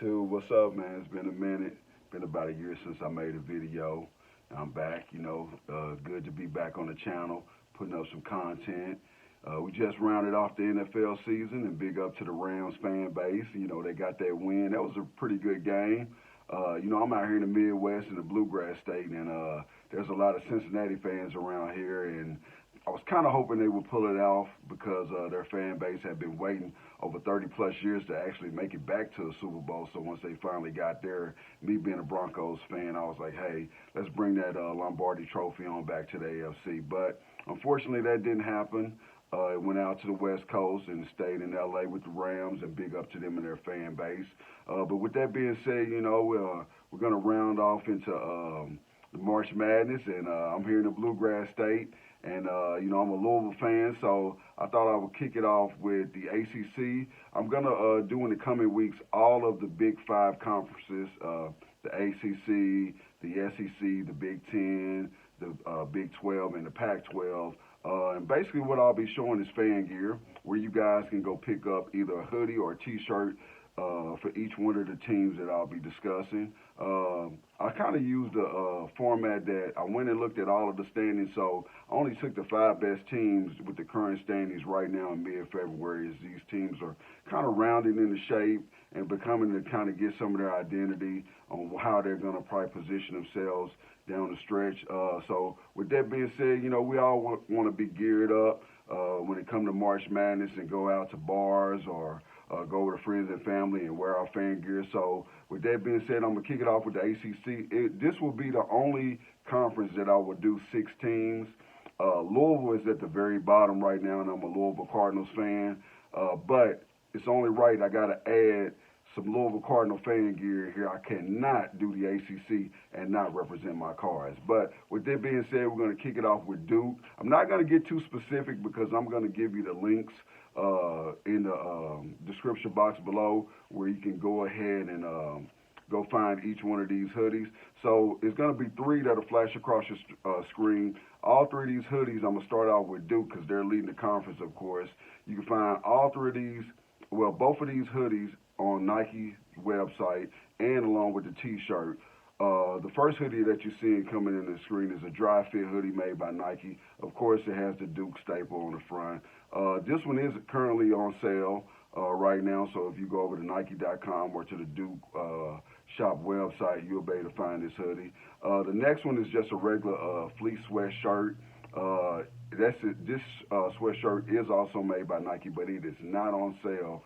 YouTube. What's up, man? It's been a minute. Been about a year since I made a video. I'm back, good to be back on the channel, putting up some content. We just rounded off the NFL season, and big up to the Rams fan base. They got that win. That was a pretty good game. I'm out here in the Midwest in the Bluegrass State, and there's a lot of Cincinnati fans around here, and I was kind of hoping they would pull it off because their fan base had been waiting over 30 plus years to actually make it back to the Super Bowl. So once they finally got there, me being a Broncos fan, I was like, hey, let's bring that Lombardi trophy on back to the AFC. But unfortunately, that didn't happen. It went out to the West Coast and stayed in LA with the Rams, and big up to them and their fan base. But with that being said, we're going to round off into the March Madness, and I'm here in the Bluegrass State. And, I'm a Louisville fan, so I thought I would kick it off with the ACC. I'm going to do in the coming weeks all of the Big Five conferences, the ACC, the SEC, the Big Ten, the Big 12, and the Pac 12. And basically what I'll be showing is fan gear, where you guys can go pick up either a hoodie or a T-shirt for each one of the teams that I'll be discussing. I kind of used a format that I went and looked at all of the standings, so I only took the five best teams with the current standings right now in mid-February, as these teams are kind of rounding into shape and becoming to kind of get some of their identity on how they're going to probably position themselves down the stretch. So with that being said, we all want to be geared up when it comes to March Madness and go out to bars or go with friends and family and wear our fan gear. So with that being said, I'm going to kick it off with the ACC. This will be the only conference that I will do 6 teams. Louisville is at the very bottom right now, and I'm a Louisville Cardinals fan. But it's only right I got to add some Louisville Cardinal fan gear here. I cannot do the ACC and not represent my Cards. But with that being said, we're going to kick it off with Duke. I'm not going to get too specific because I'm going to give you the links in the description box below where you can go ahead and go find each one of these hoodies. So it's going to be 3 that'll flash across your screen. All 3 of these hoodies, I'm going to start out with Duke because they're leading the conference, of course. You can find all 3 of these, both of these hoodies on Nike website and along with the T-shirt. The first hoodie that you're seeing coming in the screen is a dry fit hoodie made by Nike. Of course, it has the Duke staple on the front. This one is currently on sale right now, so if you go over to Nike.com or to the Duke shop website, you'll be able to find this hoodie. The next one is just a regular fleece sweatshirt. This sweatshirt is also made by Nike, but it is not on sale.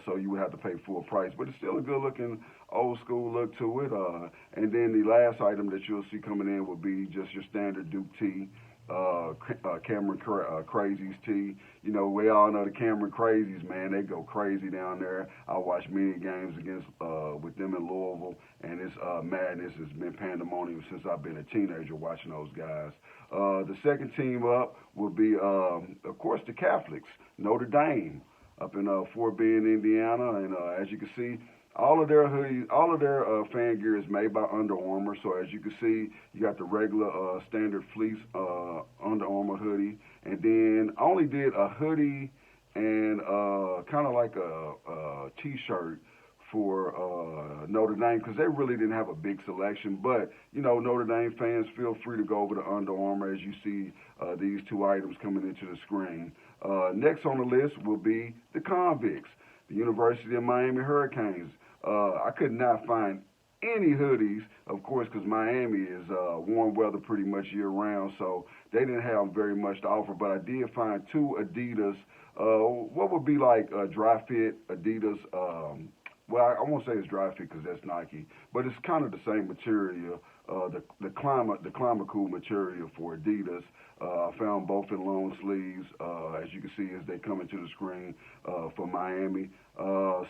So you would have to pay full price, but it's still a good-looking old school look to it. And then the last item that you'll see coming in will be just your standard Duke tee, Cameron Crazies tee. We all know the Cameron Crazies, man. They go crazy down there. I watched many games against with them in Louisville, and it's madness. It's been pandemonium since I've been a teenager watching those guys. The second team up will be, of course, the Catholics, Notre Dame, up in Fort Bend, Indiana, and as you can see, all of their hoodies, all of their fan gear is made by Under Armour. So as you can see, you got the regular standard fleece Under Armour hoodie, and then I only did a hoodie and kind of like a T-shirt for Notre Dame because they really didn't have a big selection. But Notre Dame fans, feel free to go over to Under Armour as you see these 2 items coming into the screen. Next on the list will be the Convicts, the University of Miami Hurricanes. I could not find any hoodies, of course, because Miami is warm weather pretty much year-round, so they didn't have very much to offer. But I did find 2 Adidas, what would be like dry fit Adidas. I won't say it's dry fit because that's Nike, but it's kind of the same material, the Climacool material for Adidas. I found both in long sleeves, as you can see as they come into the screen for Miami.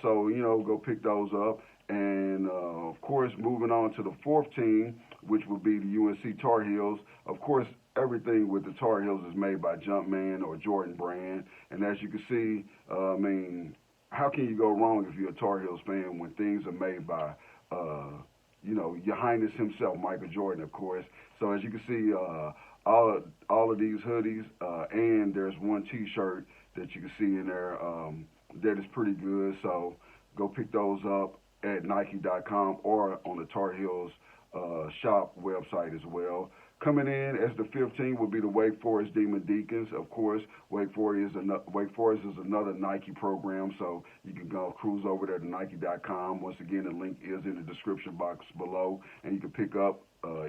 So, go pick those up. And, of course, moving on to the 4th team, which would be the UNC Tar Heels. Of course, everything with the Tar Heels is made by Jumpman or Jordan Brand. And as you can see, how can you go wrong if you're a Tar Heels fan when things are made by, Your Highness himself, Michael Jordan, of course. So as you can see, all of these hoodies, and there's one T-shirt that you can see in there that is pretty good. So go pick those up. at Nike.com or on the Tar Heels shop website as well. Coming in as the 15th will be the Wake Forest Demon Deacons. Of course, Wake Forest is another Nike program, so you can go cruise over there to Nike.com. Once again, the link is in the description box below, and you can pick up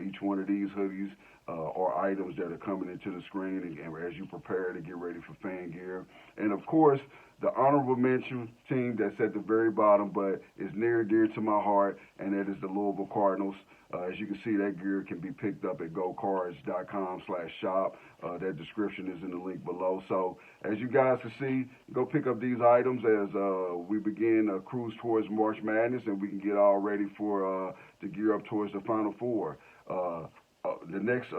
each one of these hoodies or items that are coming into the screen and as you prepare to get ready for fan gear. And of course, the honorable mention team that's at the very bottom, but is near and dear to my heart, and that is the Louisville Cardinals. As you can see, that gear can be picked up at gocards.com/shop. That description is in the link below. So as you guys can see, go pick up these items as we begin a cruise towards March Madness, and we can get all ready for to gear up towards the Final Four. The next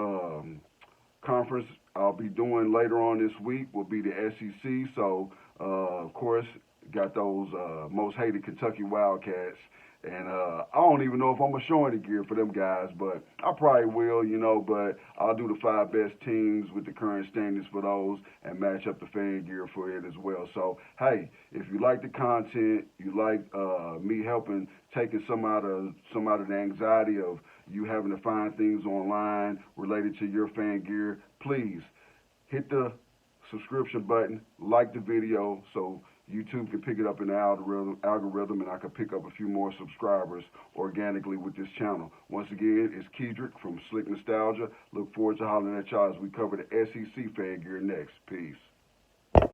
conference I'll be doing later on this week will be the SEC. So, of course, got those most hated Kentucky Wildcats. And I don't even know if I'm going to show any gear for them guys, but I probably will, you know, but I'll do the 5 best teams with the current standings for those and match up the fan gear for it as well. So, hey, if you like the content, you like me helping taking some out of the anxiety of you having to find things online related to your fan gear, please hit the subscription button, like the video so YouTube can pick it up in the algorithm, and I can pick up a few more subscribers organically with this channel. Once again, it's Kedrick from Slick Nostalgia. Look forward to hollering at y'all as we cover the SEC fan gear next. Peace.